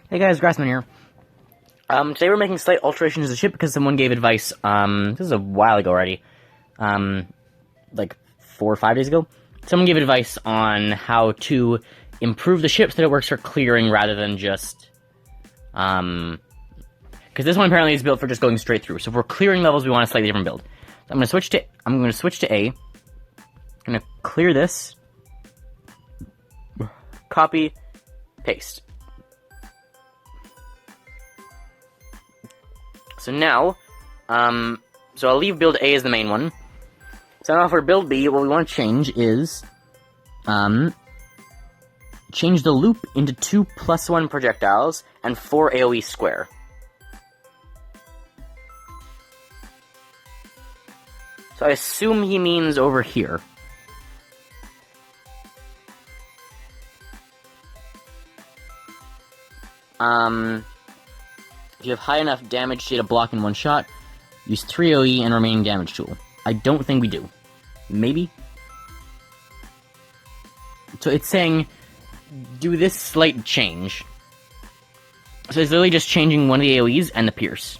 Hey guys, Grassman here. Today we're making slight alterations to the ship because someone gave advice, this is a while ago already, like 4 or 5 days ago. Someone gave advice on how to improve the ship so that it works for clearing rather than just, because this one apparently is built for just going straight through. So for clearing levels, we want a slightly different build. So I'm going to switch to A. I'm going to clear this. Copy, paste. So now, so I'll leave build A as the main one. So now for build B, what we want to change is, change the loop into 2 +1 projectiles and 4 AoE square. So I assume he means over here. If you have high enough damage to hit a block in one shot, use 3 AoE and remaining damage tool. I don't think we do. Maybe? So it's saying, do this slight change. So it's literally just changing one of the AoEs and the pierce.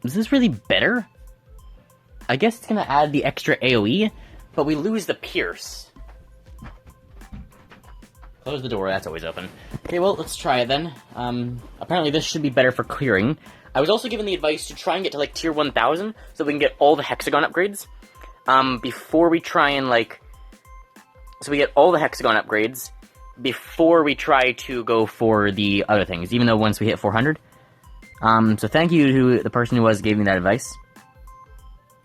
Is this really better? I guess it's gonna add the extra AoE, but we lose the pierce. Close the door, that's always open. Okay, well, let's try it then. Apparently this should be better for clearing. I was also given the advice to try and get to, like, tier 1000, so we can get all the hexagon upgrades. Before we try and, like... So we get all the hexagon upgrades before we try to go for the other things, even though once we hit 400. So thank you to the person who gave me that advice.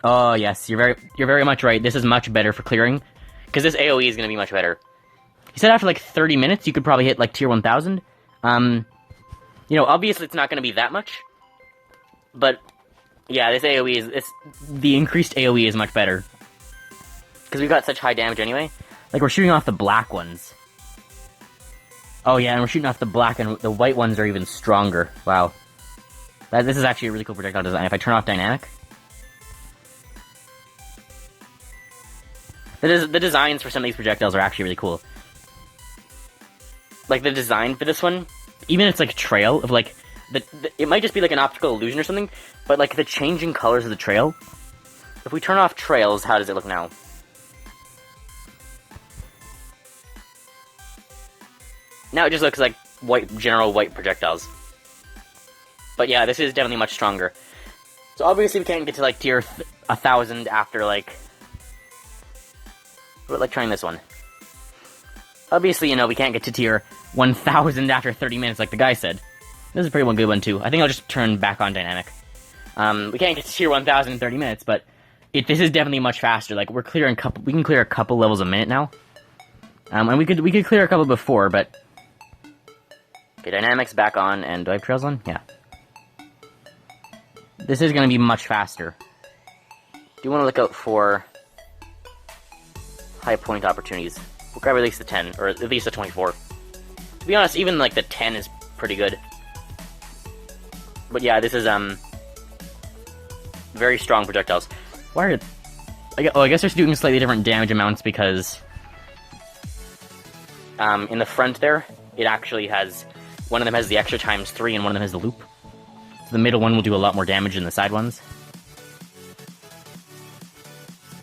Oh, yes, you're very much right. This is much better for clearing, because this AoE is going to be much better. He said after, like, 30 minutes, you could probably hit, like, tier 1000. You know, obviously it's not going to be that much. But, yeah, this AoE the increased AoE is much better. Because we've got such high damage anyway. Like, we're shooting off the black ones. Oh, yeah, and we're shooting off the black, and the white ones are even stronger. Wow. This is actually a really cool projectile design. If I turn off dynamic... The designs for some of these projectiles are actually really cool. Like, the design for this one, even it's like a trail of, like, it might just be like an optical illusion or something, but, like, the changing colors of the trail. If we turn off trails, how does it look now? Now it just looks like general white projectiles. But yeah, this is definitely much stronger. So obviously we can't get to, like, tier 1000 after, like... What about, like, trying this one? Obviously, you know, we can't get to tier 1000 after 30 minutes like the guy said. This is a pretty good one, too. I think I'll just turn back on dynamic. We can't get to tier 1000 in 30 minutes, but this is definitely much faster. Like, we can clear a couple levels a minute now. And we could clear a couple before, but... Okay, dynamics back on, and do I have trails on? Yeah. This is going to be much faster. Do want to look out for high point opportunities. We'll grab at least the 10, or at least the 24. To be honest, even, like, the 10 is pretty good. But yeah, this is, very strong projectiles. Why are... I guess they're doing slightly different damage amounts because... in the front there, it actually has... One of them has the extra ×3 and one of them has the loop. So the middle one will do a lot more damage than the side ones.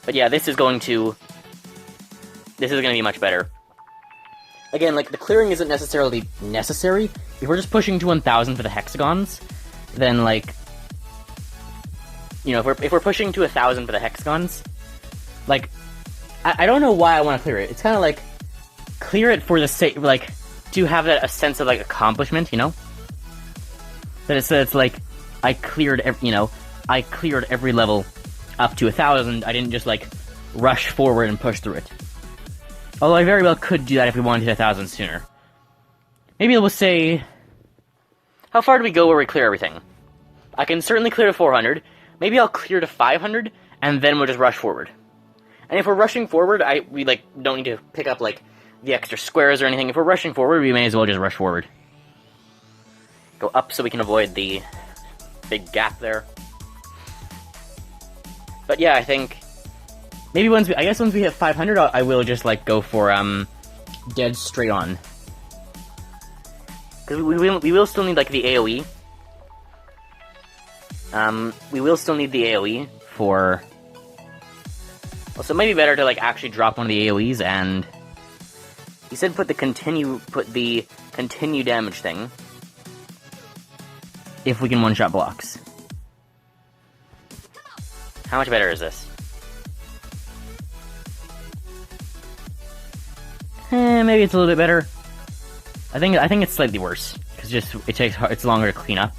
But yeah, this is going to be much better. Again, like, the clearing isn't necessarily necessary. If we're just pushing to 1000 for the hexagons, then, like... You know, if we're pushing to 1000 for the hexagons, like... I don't know why I want to clear it. It's kind of like... Clear it for the sake... Like, to have a sense of, like, accomplishment, you know? That it's like... I cleared every level up to 1000. I didn't just, like, rush forward and push through it. Although I very well could do that if we wanted to hit 1000 sooner. Maybe we'll say... How far do we go where we clear everything? I can certainly clear to 400. Maybe I'll clear to 500, and then we'll just rush forward. And if we're rushing forward, we don't need to pick up, like, the extra squares or anything. If we're rushing forward, we may as well just rush forward. Go up so we can avoid the big gap there. But yeah, I think... Maybe once we hit 500, I will just, like, go for, dead straight on. Because we will still need, like, the AoE. We will still need the AoE for... Well, so it might be better to, like, actually drop one of the AoEs, and... He said put the continue damage thing. If we can one-shot blocks. How much better is this? Maybe it's a little bit better. I think it's slightly worse because it's longer to clean up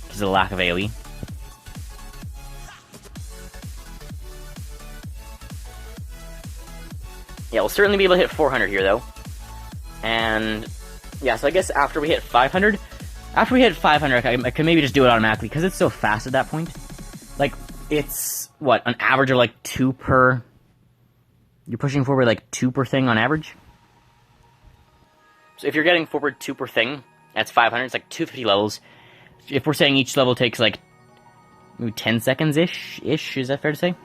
because of the lack of AoE. Yeah, we'll certainly be able to hit 400 here though. And yeah, so I guess after we hit 500, I could maybe just do it automatically because it's so fast at that point. Like it's what, an average of like 2 per. You're pushing forward like 2 per thing on average. So if you're getting forward 2 per thing, that's 500. It's like 250 levels. If we're saying each level takes like maybe 10 seconds ish, is that fair to say?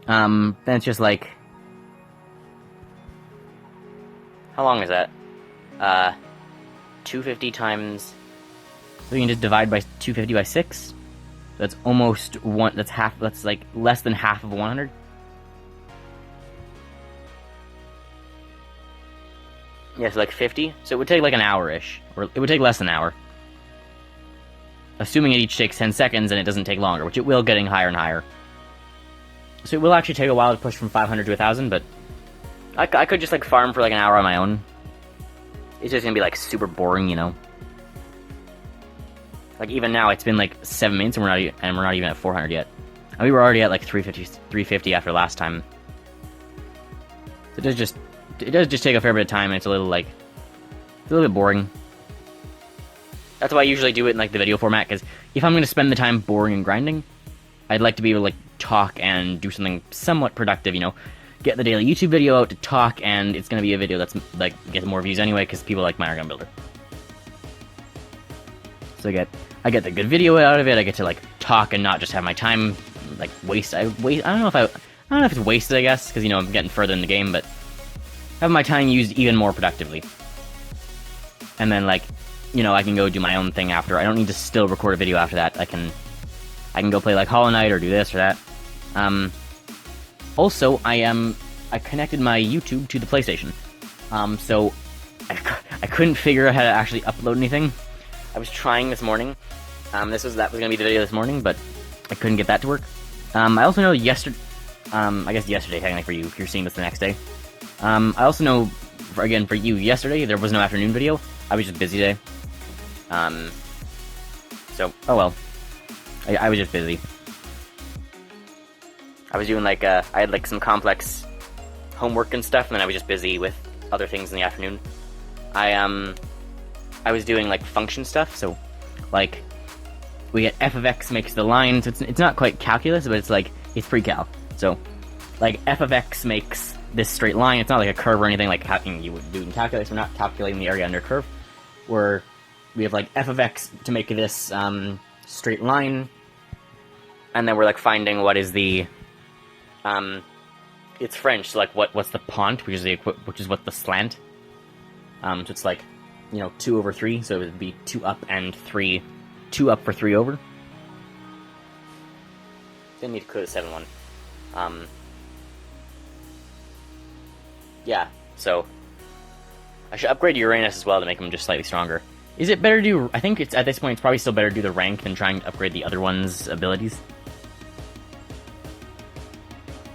Then it's just like, how long is that? 250 times. So you can just divide by 250 by 6. That's almost one. That's half. That's like less than half of 100. Yeah, so like 50. So it would take like an hour-ish. Or it would take less than an hour. Assuming it each takes 10 seconds and it doesn't take longer, which it will, getting higher and higher. So it will actually take a while to push from 500 to 1,000, but I could just like farm for like an hour on my own. It's just gonna be like super boring, you know. Like even now, it's been like 7 minutes and we're not even at 400 yet. And we were already at like 350 after last time. So it does just take a fair bit of time, and it's a little bit boring. That's why I usually do it in like the video format, because if I'm going to spend the time boring and grinding, I'd like to be able to like talk and do something somewhat productive, you know, get the daily YouTube video out to talk, and it's going to be a video that's like gets more views anyway, because people like my Gun Builder. So I get the good video out of it. I get to like talk and not just have my time like waste. I don't know if it's wasted, I guess, because you know I'm getting further in the game, but have my time used even more productively. And then, like, you know, I can go do my own thing after. I don't need to still record a video after that. I can go play, like, Hollow Knight or do this or that. Also, I connected my YouTube to the PlayStation. So, I couldn't figure out how to actually upload anything. I was trying this morning. That was going to be the video this morning, but I couldn't get that to work. I also know yesterday, I guess yesterday, technically, for you, if you're seeing this the next day. I also know, for you, yesterday, there was no afternoon video. I was just busy today. So, oh well. I was just busy. I was doing, like, I had, like, some complex homework and stuff, and then I was just busy with other things in the afternoon. I was doing, like, function stuff, so, like, we get f of x makes the line, so it's not quite calculus, but it's, like, it's pre-cal. So, like, f of x makes this straight line. It's not like a curve or anything like you would do in calculus. We're not calculating the area under curve. We have like f of x to make this straight line, and then we're like finding what is the it's French, so like what's the pont, which is what the slant. So it's like, you know, 2 over 3, so it would be 2 up and 3, 2 up for 3 over. Didn't need to code a 7-1. Yeah, so I should upgrade Uranus as well to make him just slightly stronger. Is it better to do... I think it's at this point it's probably still better to do the rank than trying to upgrade the other one's abilities.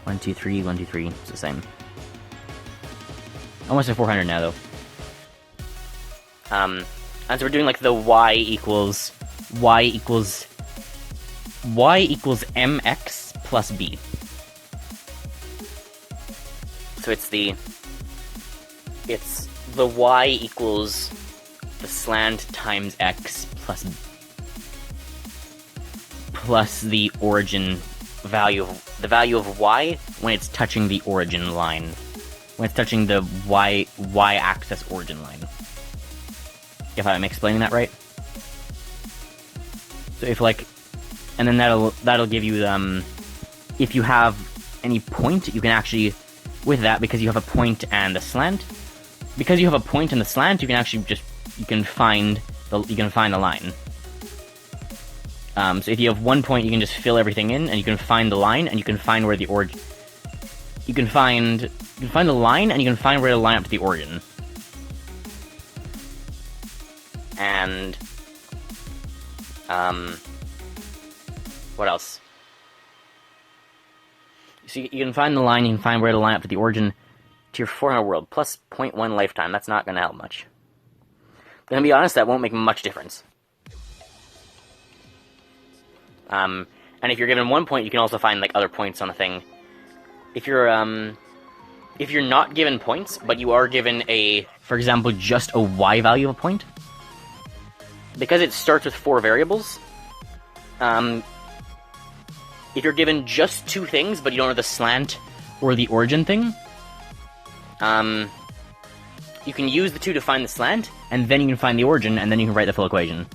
1, 2, 3, 1, 2, 3. It's the same. Almost at 400 now, though. And so we're doing like the y equals mx plus b. So it's the y equals the slant times x plus the origin value of the value of y when it's touching the origin line, when it's touching the y axis origin line. If I'm explaining that right. So if like, and then that'll give you if you have any point, you can actually with that, because you have a point and the slant, you can actually just, you can find the line. So if you have 1 point, you can just fill everything in, and you can find the line, and you can find where the origin... You can find the line, and you can find where to line up to the origin. And... what else? So you can find the line, you can find where to line up to the origin to your 400 world, plus 0.1 lifetime. That's not going to help much. But to be honest, that won't make much difference. And if you're given 1 point, you can also find, like, other points on the thing. If you're not given points, but you are given a, for example, just a Y value of a point, because it starts with 4 variables, if you're given just 2 things, but you don't have the slant or the origin thing, you can use the 2 to find the slant, and then you can find the origin, and then you can write the full equation.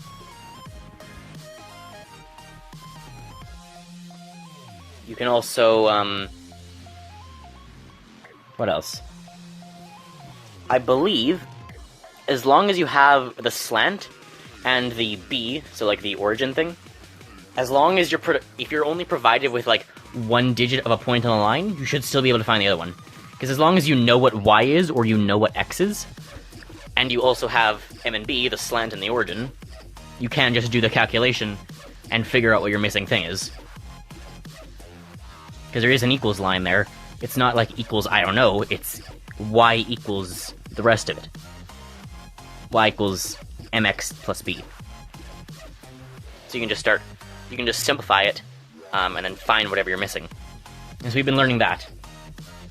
You can also, what else? I believe, as long as you have the slant and the B, so like the origin thing, as long as if you're only provided with like 1 digit of a point on the line, you should still be able to find the other one. Because as long as you know what Y is, or you know what X is, and you also have M and B, the slant and the origin, you can just do the calculation and figure out what your missing thing is. Because there is an equals line there. It's not like equals I don't know, it's Y equals the rest of it. Y equals MX plus B. So you can just simplify it, and then find whatever you're missing. And so we've been learning that.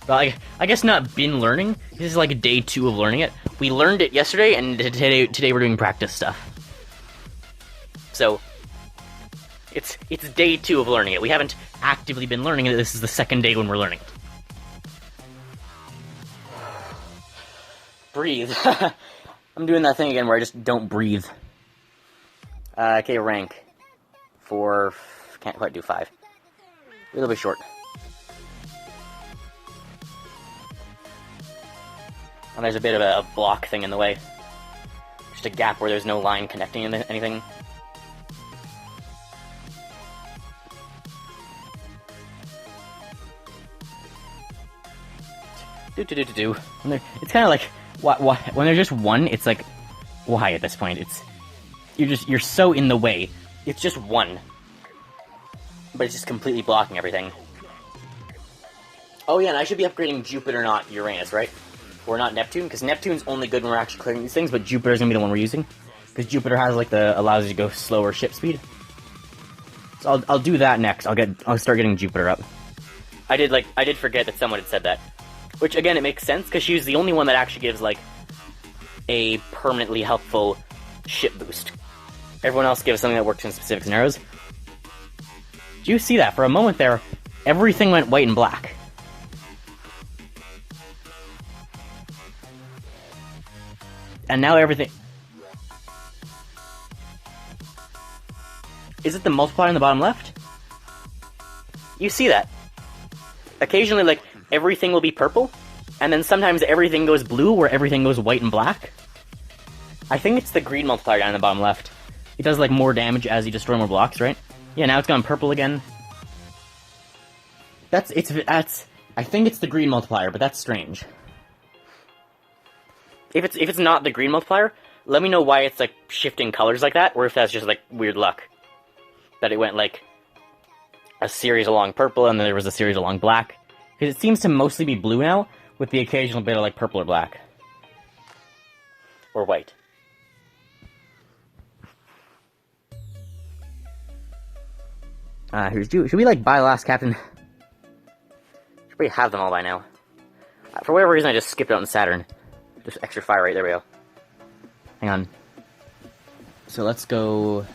Well, I guess not been learning, this is like day 2 of learning it. We learned it yesterday, and today we're doing practice stuff. So, it's day 2 of learning it. We haven't actively been learning it, this is the second day when we're learning it. Breathe. I'm doing that thing again where I just don't breathe. Okay, rank. 4, can't quite do 5. A little bit short. And there's a bit of a block thing in the way. Just a gap where there's no line connecting anything. It's kind of like, when there's just 1, it's like, why at this point? You're so in the way. It's just 1. But it's just completely blocking everything. Oh yeah, and I should be upgrading Jupiter, not Uranus, right? Or not Neptune, because Neptune's only good when we're actually clearing these things, but Jupiter's gonna be the one we're using. Because Jupiter has, like, allows you to go slower ship speed. So I'll do that next. I'll start getting Jupiter up. I did forget that someone had said that. Which, again, it makes sense, because she's the only one that actually gives, like, a permanently helpful ship boost. Everyone else gives something that works in specific scenarios. Do you see that? For a moment there, everything went white and black. And now everything... Is it the multiplier in the bottom left? You see that? Occasionally, like, everything will be purple, and then sometimes everything goes blue, where everything goes white and black. I think it's the green multiplier down in the bottom left. It does, like, more damage as you destroy more blocks, right? Yeah, now it's gone purple again. I think it's the green multiplier, but that's strange. If it's not the green multiplier, let me know why it's, like, shifting colors like that, or if that's just, like, weird luck. That it went, like, a series along purple, and then there was a series along black. Because it seems to mostly be blue now, with the occasional bit of, like, purple or black. Or white. Should we, like, buy Last Captain? Should we have them all by now? For whatever reason, I just skipped out on Saturn. Just extra fire rate, there we go. Hang on. So let's go...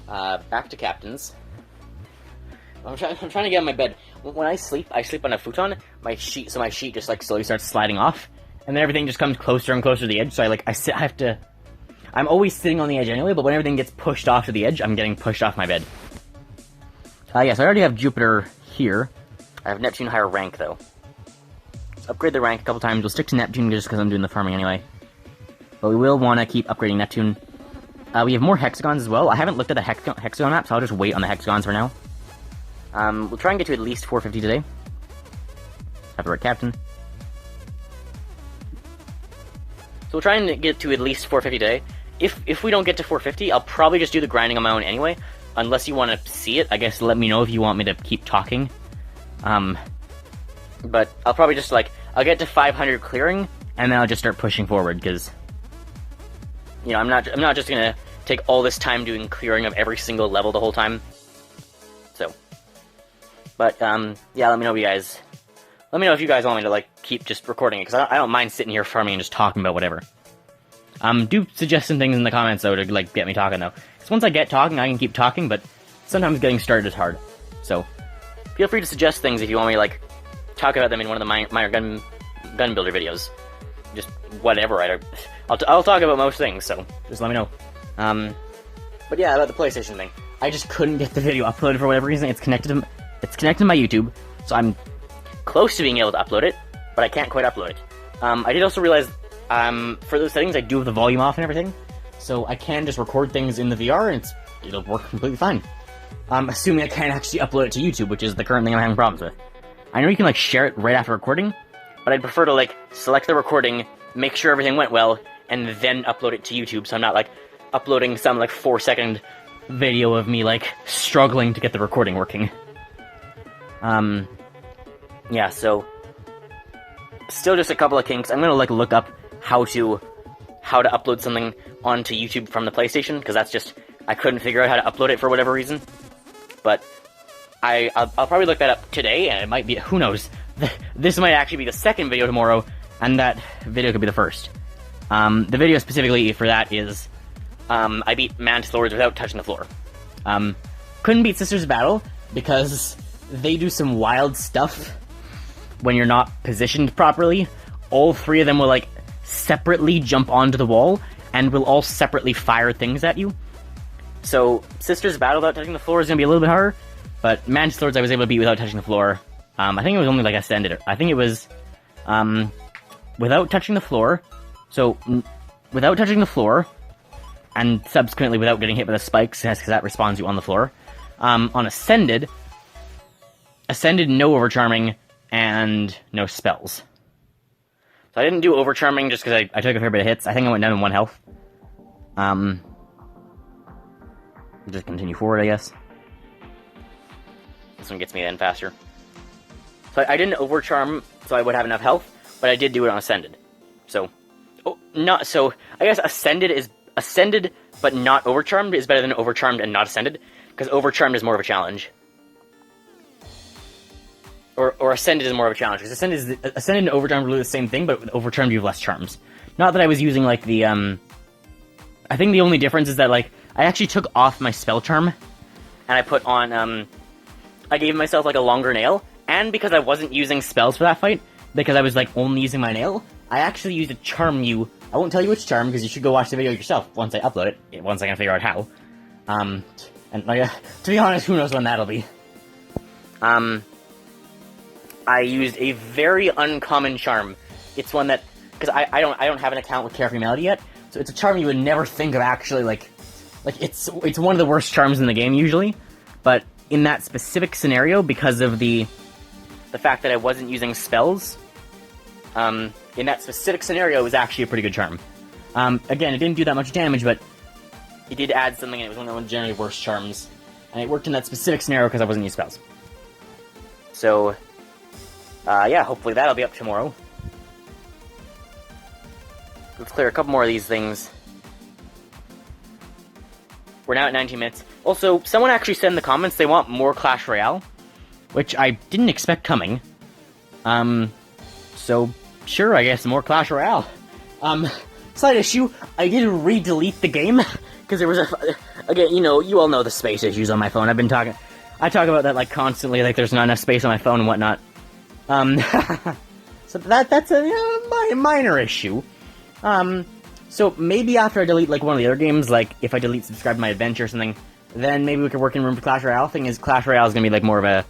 back to Captain's. I'm trying to get on my bed. When I sleep on a futon, my sheet just, like, slowly starts sliding off, and then everything just comes closer and closer to the edge, so I'm always sitting on the edge anyway, but when everything gets pushed off to the edge, I'm getting pushed off my bed. Yes, I already have Jupiter here. I have Neptune higher rank, though. upgrade the rank a couple times. We'll stick to Neptune just because I'm doing the farming anyway. But we will want to keep upgrading Neptune. We have more hexagons as well. I haven't looked at the hexagon map, so I'll just wait on the hexagons for now. We'll try and get to at least 450 today. Have the right captain. So we'll try and get to at least 450 today. If we don't get to 450, I'll probably just do the grinding on my own anyway. Unless you want to see it, I guess let me know if you want me to keep talking. But I'll probably just, like, I'll get to 500 clearing, and then I'll just start pushing forward, because, you know, I'm not just gonna take all this time doing clearing of every single level the whole time. So, but, yeah, let me know if you guys want me to, like, keep just recording it, because I don't mind sitting here farming and just talking about whatever. Do suggest some things in the comments, though, to, like, get me talking, though. Because once I get talking, I can keep talking, but sometimes getting started is hard. So, feel free to suggest things if you want me to, like, talk about them in one of the minor gun builder videos. Just whatever, I'll talk about most things, so just let me know. But yeah, about the PlayStation thing. I just couldn't get the video uploaded for whatever reason. It's connected to my YouTube, so I'm close to being able to upload it, but I can't quite upload it. I did also realize, for those settings, I do have the volume off and everything, so I can just record things in the VR, and it'll work completely fine. Assuming I can't actually upload it to YouTube, which is the current thing I'm having problems with. I know you can, like, share it right after recording, but I'd prefer to, like, select the recording, make sure everything went well, and then upload it to YouTube, so I'm not, like, uploading some, like, 4-second video of me, like, struggling to get the recording working. Yeah, so, still just a couple of kinks. I'm gonna, like, look up how to upload something onto YouTube from the PlayStation, because that's just, I couldn't figure out how to upload it for whatever reason. But I'll probably look that up today, and it might be, who knows, this might actually be the second video tomorrow, and that video could be the first. The video specifically for that is, I beat Mantis Lords without touching the floor. Couldn't beat Sisters of Battle, because they do some wild stuff when you're not positioned properly. All three of them will, like, separately jump onto the wall, and will all separately fire things at you. So, Sisters of Battle without touching the floor is gonna be a little bit harder, but Mantis Lords I was able to beat without touching the floor. I think it was only, like, Ascended. I think it was, without touching the floor, so, without touching the floor, and subsequently without getting hit by the spikes, because that respawns you on the floor. On Ascended, no Overcharming, and no spells. So I didn't do Overcharming just because I took a fair bit of hits. I think I went down in 1 health. Just continue forward, I guess. This one gets me then faster. So I didn't Overcharm, so I would have enough health, but I did do it on Ascended. So, I guess Ascended but not Overcharmed is better than Overcharmed and not Ascended, because Overcharmed is more of a challenge. Or Ascended is more of a challenge, because Ascended and Overcharmed are really the same thing, but with Overcharmed you have less charms. Not that I was using, like, the, I think the only difference is that, like, I actually took off my spell charm, and I put on, I gave myself, like, a longer nail, and because I wasn't using spells for that fight, because I was, like, only using my nail, I actually used a charm I won't tell you which charm, because you should go watch the video yourself once I upload it, once I can figure out how. And, like, to be honest, who knows when that'll be. I used a very uncommon charm. It's one that, because I don't have an account with Carefree Melody yet, so it's a charm you would never think of actually, like it's one of the worst charms in the game usually, but in that specific scenario, because of the fact that I wasn't using spells, in that specific scenario, it was actually a pretty good charm. Again, it didn't do that much damage, but it did add something, and it was one of the generally worst charms, and it worked in that specific scenario because I wasn't using spells. So, yeah, hopefully that'll be up tomorrow. Let's clear a couple more of these things. We're now at 19 minutes. Also, someone actually said in the comments they want more Clash Royale, which I didn't expect coming. So, sure, I guess more Clash Royale. Slight issue, I did re-delete the game, because there was again, you all know the space issues on my phone. I talk about that, like, constantly, like, there's not enough space on my phone and whatnot. So that's a minor issue. So maybe after I delete, like, one of the other games, like, if I delete Subscribe to My Adventure or something, then maybe we could work in room for Clash Royale. Thing is, Clash Royale is gonna be, like, more of a...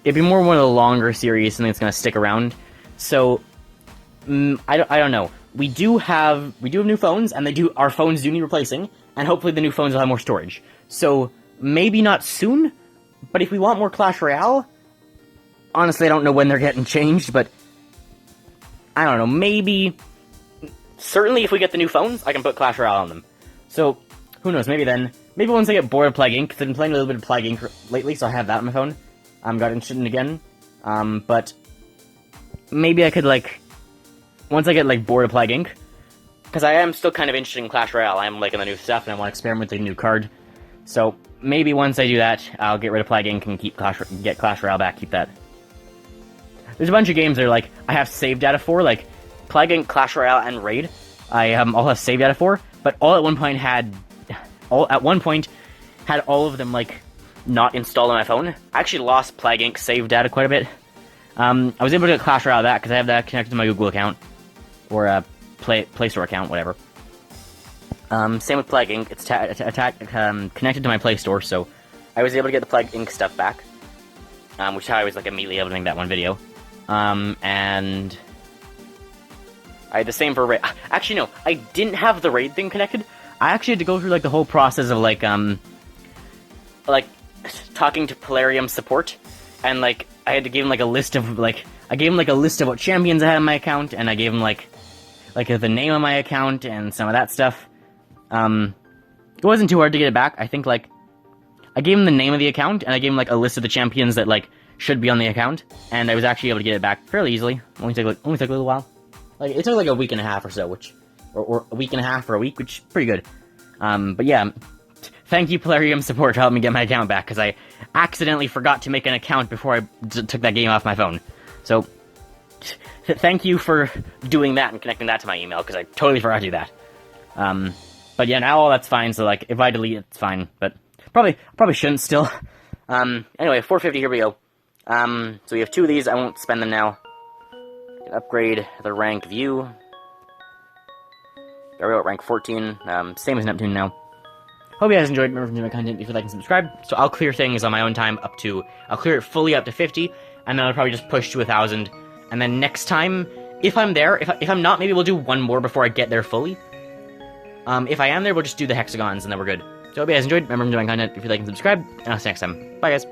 It'd be more one of the longer series, something that's gonna stick around. So, I don't know. We do have new phones, and our phones do need replacing, and hopefully the new phones will have more storage. So, maybe not soon, but if we want more Clash Royale, honestly, I don't know when they're getting changed, but I don't know, maybe, certainly if we get the new phones, I can put Clash Royale on them. So, who knows, maybe once I get bored of Plague Inc., because I've been playing a little bit of Plague Inc. lately, so I have that on my phone. Got interested in it again, but maybe I could, once I get, bored of Plague Inc., because I am still kind of interested in Clash Royale. I am liking the new stuff, and I want to experiment with the new card. So, maybe once I do that, I'll get rid of Plague Inc. and get Clash Royale back, keep that. There's a bunch of games that are, I have save data for, Plague Inc., Clash Royale, and Raid. I all have save data for, but all at one point had all of them, not installed on my phone. I actually lost Plague Inc. save data quite a bit. I was able to get Clash Royale that, because I have that connected to my Google account, or a Play Store account, whatever. Same with Plague Inc. It's connected to my Play Store, so I was able to get the Plague Inc. stuff back, which is how I was immediately able to make that one video. And I had the same for Raid. Actually, no, I didn't have the Raid thing connected. I actually had to go through the whole process of talking to Polarium support, and I had to give him a list of I gave him a list of what champions I had on my account, and I gave him the name of my account and some of that stuff. It wasn't too hard to get it back. I think I gave him the name of the account, and I gave him a list of the champions that should be on the account, and I was actually able to get it back fairly easily. Only took a little while. It took a week and a half or so, or a week and a half or a week, which is pretty good. But yeah, thank you Polarium support for helping me get my account back, because I accidentally forgot to make an account before I took that game off my phone. So, thank you for doing that and connecting that to my email, because I totally forgot to do that. But yeah, now all that's fine, so if I delete it, it's fine, but probably shouldn't still. Anyway, 450, here we go. So we have 2 of these, I won't spend them now. Upgrade the rank view. There we go, rank 14, same as Neptune now. Hope you guys enjoyed. Remember to my content, if you like and subscribe. So I'll clear things on my own time I'll clear it fully up to 50, and then I'll probably just push to 1,000. And then next time, if I'm there, if I'm not, maybe we'll do one more before I get there fully. If I am there, we'll just do the hexagons, and then we're good. So hope you guys enjoyed. Remember to my content, if you like and subscribe, and I'll see you next time. Bye, guys.